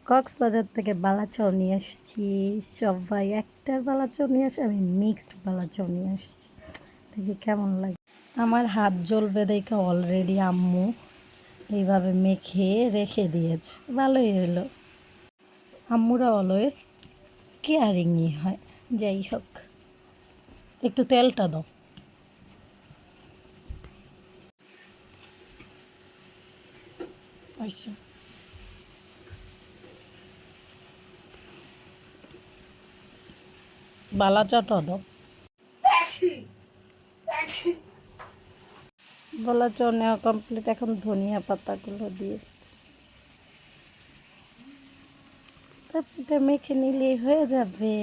কক্সবাজার থেকে বালাচাও নিয়ে আসছি। সবাই একটার বালাচাও নিয়ে আসে, আমি মিক্সড বালাচাও নিয়ে আসছি। দেখি কেমন লাগে। আমার হাত জ্বলবে দেখে অলরেডি আম্মু এইভাবে মেখে রেখে দিয়েছে, ভালোই হলো। আম্মুরা অলওয়েজ কেয়ারিংই হয়। যাই হোক, একটু তেলটা দাও। আচ্ছা, বালাচাটা দাও। বালাচাও নেওয়া কমপ্লিট, এখন ধনিয়া পাতাগুলো দিয়ে তারপরে মেখে নিলেই হয়ে যাবে।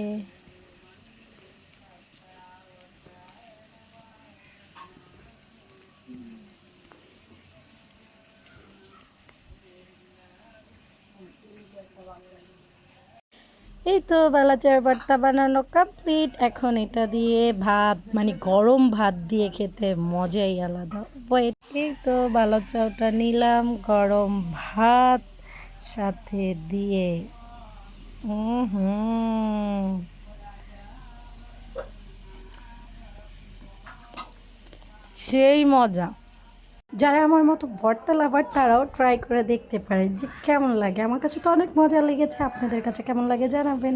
এই তো বালাচার ভর্তা বানানো কমপ্লিট। এখন এটা দিয়ে ভাত, মানে গরম ভাত দিয়ে খেতে মজাই আলাদা। ওয়েট, এই তো বালাচাওটা নিলাম, গরম ভাত সাথে দিয়ে। হুম, সেই মজা। যারা আমার মতো ভর্তা লাভার তারাও ট্রাই করে দেখতে পারে যে কেমন লাগে। আমার কাছে তো অনেক মজা লেগেছে, আপনাদের কাছে কেমন লাগে জানাবেন।